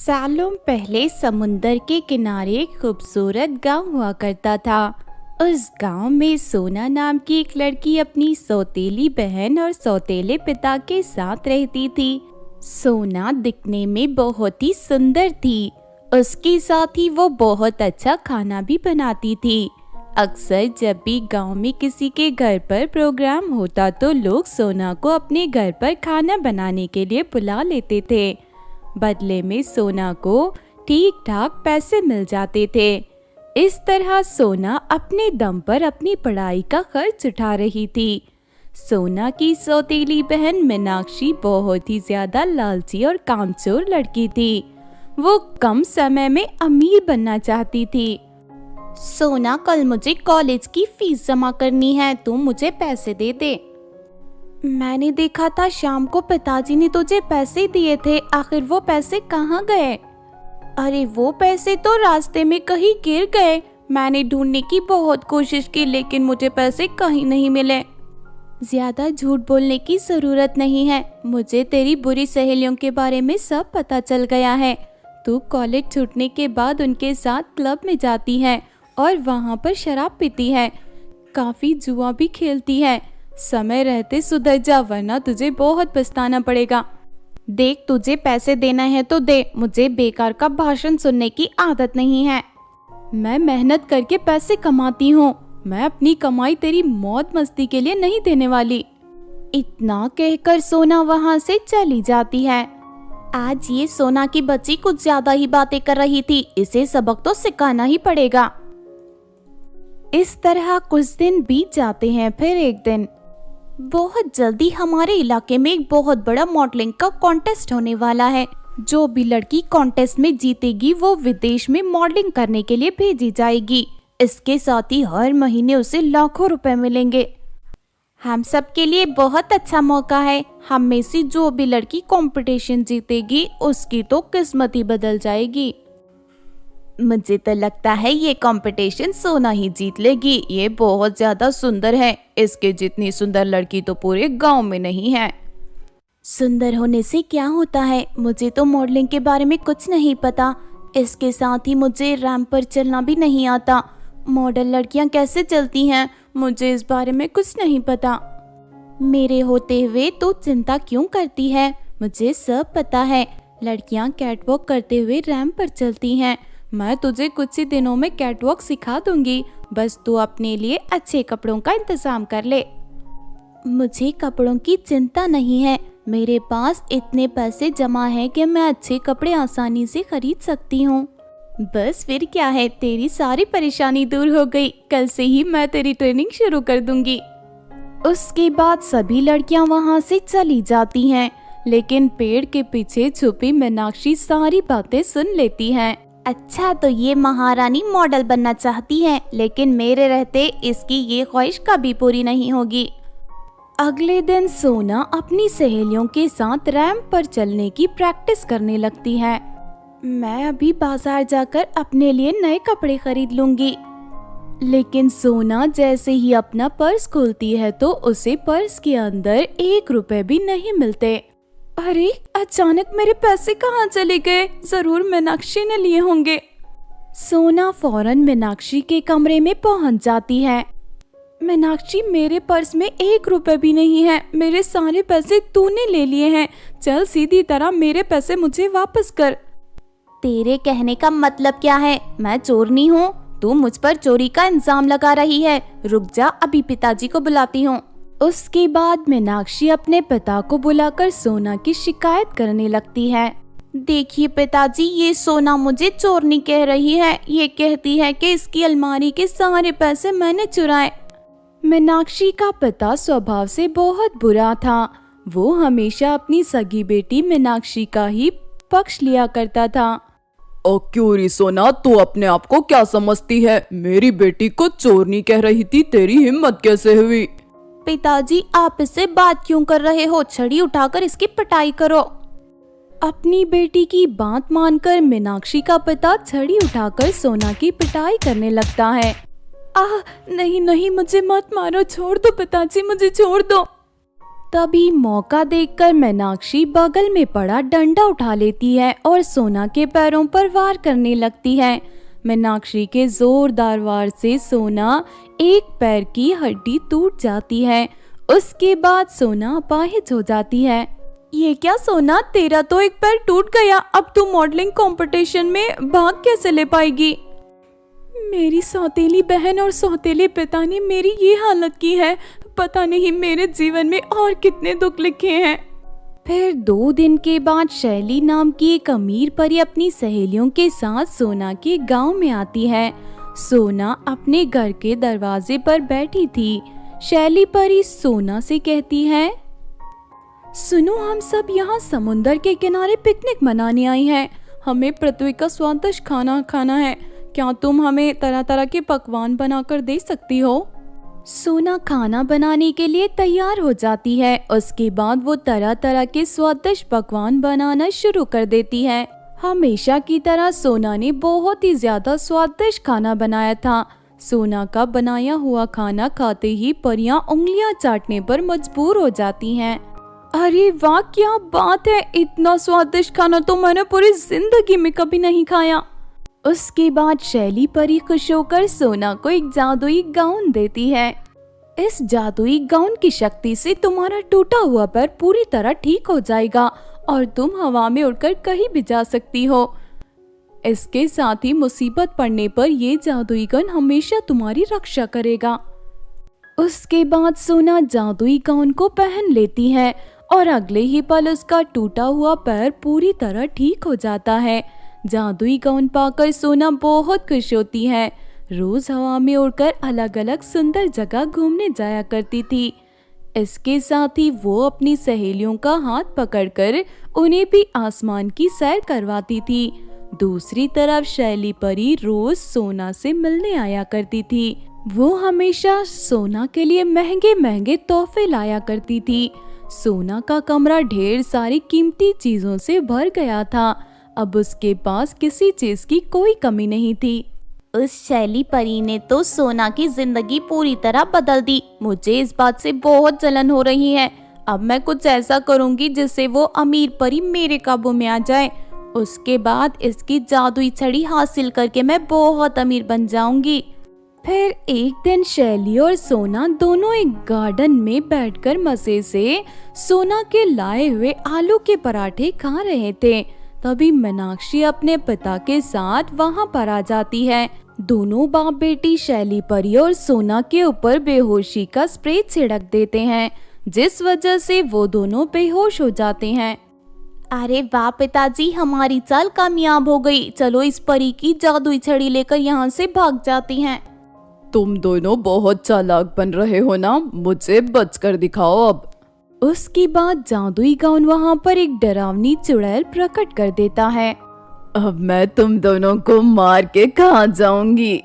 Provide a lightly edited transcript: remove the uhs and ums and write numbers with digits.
सालों पहले समुंदर के किनारे एक खूबसूरत गांव हुआ करता था। उस गांव में सोना नाम की एक लड़की अपनी सौतेली बहन और सौतेले पिता के साथ रहती थी। सोना दिखने में बहुत ही सुंदर थी। उसके साथ ही वो बहुत अच्छा खाना भी बनाती थी। अक्सर जब भी गांव में किसी के घर पर प्रोग्राम होता तो लोग सोना को अपने घर पर खाना बनाने के लिए बुला लेते थे। बदले में सोना को ठीक ठाक पैसे मिल जाते थे। इस तरह सोना अपने दम पर अपनी पढ़ाई का खर्च उठा रही थी। सोना की सौतेली बहन मीनाक्षी बहुत ही ज्यादा लालची और कामचोर लड़की थी। वो कम समय में अमीर बनना चाहती थी। सोना, कल मुझे कॉलेज की फीस जमा करनी है, तुम मुझे पैसे दे दे। मैंने देखा था शाम को पिताजी ने तुझे पैसे दिए थे, आखिर वो पैसे कहाँ गए? अरे वो पैसे तो रास्ते में कहीं गिर गए। मैंने ढूंढने की बहुत कोशिश की लेकिन मुझे पैसे कहीं नहीं मिले। ज्यादा झूठ बोलने की जरूरत नहीं है, मुझे तेरी बुरी सहेलियों के बारे में सब पता चल गया है। तू कॉलेज छूटने के बाद उनके साथ क्लब में जाती है और वहाँ पर शराब पीती है, काफी जुआ भी खेलती है। समय रहते सुधर जा वरना तुझे बहुत पछताना पड़ेगा। देख, तुझे पैसे देना है तो दे, मुझे बेकार का भाषण सुनने की आदत नहीं है। मैं मेहनत करके पैसे कमाती हूँ, मैं अपनी कमाई तेरी मौज मस्ती के लिए नहीं देने वाली। इतना कहकर सोना वहाँ से चली जाती है। आज ये सोना की बच्ची कुछ ज्यादा ही बातें कर रही थी, इसे सबक तो सिखाना ही पड़ेगा। इस तरह कुछ दिन बीत जाते हैं। फिर एक दिन बहुत जल्दी हमारे इलाके में एक बहुत बड़ा मॉडलिंग का कॉन्टेस्ट होने वाला है। जो भी लड़की कॉन्टेस्ट में जीतेगी वो विदेश में मॉडलिंग करने के लिए भेजी जाएगी। इसके साथ ही हर महीने उसे लाखों रुपए मिलेंगे। हम सब के लिए बहुत अच्छा मौका है। हम में से जो भी लड़की कंपटीशन जीतेगी उसकी तो किस्मत ही बदल जाएगी। मुझे तो लगता है ये कंपटीशन सोना ही जीत लेगी। ये बहुत ज्यादा सुंदर है, इसके जितनी सुंदर लड़की तो पूरे गांव में नहीं है। सुंदर होने से क्या होता है? मुझे तो मॉडलिंग के बारे में कुछ नहीं पता। इसके साथ ही मुझे रैंप पर चलना भी नहीं आता। मॉडल लड़कियां कैसे चलती हैं, मुझे इस बारे में कुछ नहीं पता। मेरे होते हुए तो चिंता क्यों करती है? मुझे सब पता है। लड़कियां कैटवॉक करते हुए रैंप पर चलती हैं। मैं तुझे कुछ ही दिनों में कैटवॉक सिखा दूंगी, बस तू अपने लिए अच्छे कपड़ों का इंतजाम कर ले। मुझे कपड़ों की चिंता नहीं है, मेरे पास इतने पैसे जमा हैं कि मैं अच्छे कपड़े आसानी से खरीद सकती हूँ। बस फिर क्या है, तेरी सारी परेशानी दूर हो गई। कल से ही मैं तेरी ट्रेनिंग शुरू कर दूंगी। उसके बाद सभी लड़कियां वहाँ से चली जाती हैं, लेकिन पेड़ के पीछे छुपी मीनाक्षी सारी बातें सुन लेती है। अच्छा, तो ये महारानी मॉडल बनना चाहती है, लेकिन मेरे रहते इसकी ये ख्वाहिश कभी पूरी नहीं होगी। अगले दिन सोना अपनी सहेलियों के साथ रैंप पर चलने की प्रैक्टिस करने लगती है। मैं अभी बाजार जाकर अपने लिए नए कपड़े खरीद लूंगी। लेकिन सोना जैसे ही अपना पर्स खोलती है तो उसे पर्स के अंदर 1 रुपए भी नहीं मिलते। अरे, अचानक मेरे पैसे कहाँ चले गए? जरूर मीनाक्षी ने लिए होंगे। सोना फौरन मीनाक्षी के कमरे में पहुंच जाती है। मीनाक्षी, मेरे पर्स में 1 रुपए भी नहीं है। मेरे सारे पैसे तूने ले लिए हैं। चल सीधी तरह मेरे पैसे मुझे वापस कर। तेरे कहने का मतलब क्या है? मैं चोरनी हूँ? तू मुझ पर चोरी का इल्जाम लगा रही है। रुक जा, अभी पिताजी को बुलाती हूँ। उसके बाद मीनाक्षी अपने पिता को बुलाकर सोना की शिकायत करने लगती है। देखिए पिताजी, ये सोना मुझे चोरनी कह रही है। ये कहती है कि इसकी अलमारी के सारे पैसे मैंने चुराए। मीनाक्षी का पिता स्वभाव से बहुत बुरा था। वो हमेशा अपनी सगी बेटी मीनाक्षी का ही पक्ष लिया करता था। ओ क्यों री सोना, तू अपने आप को क्या समझती है? मेरी बेटी को चोरनी कह रही थी, तेरी हिम्मत कैसे हुई? पिताजी, आप इससे बात क्यों कर रहे हो? छड़ी उठाकर इसकी पिटाई करो। अपनी बेटी की बात मानकर मीनाक्षी का पिता छड़ी उठाकर सोना की पिटाई करने लगता है। नहीं नहीं, मुझे मत मारो, छोड़ दो पिताजी, मुझे छोड़ दो। तभी मौका देखकर मीनाक्षी बगल में पड़ा डंडा उठा लेती है और सोना के पैरों पर वार करने लगती है। मीनाक्षी के जोरदार वार से सोना एक पैर की हड्डी टूट जाती है। उसके बाद सोना अपाहिज हो जाती है। ये क्या सोना, तेरा तो एक पैर टूट गया, अब तू मॉडलिंग कंपटीशन में भाग कैसे ले पाएगी? मेरी सौतेली बहन और सौतेले पिता ने मेरी ये हालत की है। पता नहीं मेरे जीवन में और कितने दुख लिखे हैं। फिर 2 दिन के बाद शैली नाम की एक अमीर परी अपनी सहेलियों के साथ सोना के गांव में आती है। सोना अपने घर के दरवाजे पर बैठी थी। शैली परी सोना से कहती है, सुनो, हम सब यहाँ समुंदर के किनारे पिकनिक मनाने आई हैं। हमें पृथ्वी का स्वादिष्ट खाना खाना है। क्या तुम हमें तरह तरह के पकवान बनाकर दे सकती हो? सोना खाना बनाने के लिए तैयार हो जाती है। उसके बाद वो तरह तरह के स्वादिष्ट पकवान बनाना शुरू कर देती है। हमेशा की तरह सोना ने बहुत ही ज्यादा स्वादिष्ट खाना बनाया था। सोना का बनाया हुआ खाना खाते ही परियां उंगलियां चाटने पर मजबूर हो जाती हैं। अरे वाह, क्या बात है, इतना स्वादिष्ट खाना तो मैंने पूरी जिंदगी में कभी नहीं खाया। उसके बाद शैली परी खुश होकर सोना को एक जादुई गाउन देती है। इस जादुई गाउन की शक्ति से तुम्हारा टूटा हुआ पैर पूरी तरह ठीक हो जाएगा और तुम हवा में उड़कर कहीं भी जा सकती हो। इसके साथ ही मुसीबत पड़ने पर ये जादुई गाउन हमेशा तुम्हारी रक्षा करेगा। उसके बाद सोना जादुई गाउन को पहन लेती है और अगले ही पल उसका टूटा हुआ पैर पूरी तरह ठीक हो जाता है। जादुई गाउन पाकर सोना बहुत खुश होती है। रोज हवा में उड़कर अलग अलग सुंदर जगह घूमने जाया करती थी। इसके साथ ही वो अपनी सहेलियों का हाथ पकड़कर उन्हें भी आसमान की सैर करवाती थी। दूसरी तरफ शैली परी रोज सोना से मिलने आया करती थी। वो हमेशा सोना के लिए महंगे महंगे तोहफे लाया करती थी। सोना का कमरा ढेर सारी कीमती चीजों से भर गया था। अब उसके पास किसी चीज की कोई कमी नहीं थी। उस शैली परी ने तो सोना की जिंदगी पूरी तरह बदल दी। मुझे इस बात से बहुत जलन हो रही है। अब मैं कुछ ऐसा करूंगी जिससे वो अमीर परी मेरे काबू में आ जाए। उसके बाद इसकी जादुई छड़ी हासिल करके मैं बहुत अमीर बन जाऊंगी। फिर एक दिन शैली और सोना दोनों एक गार्डन में बैठकर मजे से सोना के लाए हुए आलू के पराठे खा रहे थे। तभी मीनाक्षी अपने पिता के साथ वहां पर आ जाती है। दोनों बाप बेटी शैली परी और सोना के ऊपर बेहोशी का स्प्रे छिड़क देते हैं, जिस वजह से वो दोनों बेहोश हो जाते हैं। अरे वाह पिताजी, हमारी चाल कामयाब हो गई। चलो इस परी की जादुई छड़ी लेकर यहाँ से भाग जाती हैं। तुम दोनों बहुत चालाक बन रहे हो ना, मुझे बचकर दिखाओ अब। उसके बाद जादुई गाउन वहाँ पर एक डरावनी चुड़ैल प्रकट कर देता है। अब मैं तुम दोनों को मार के खा जाऊंगी।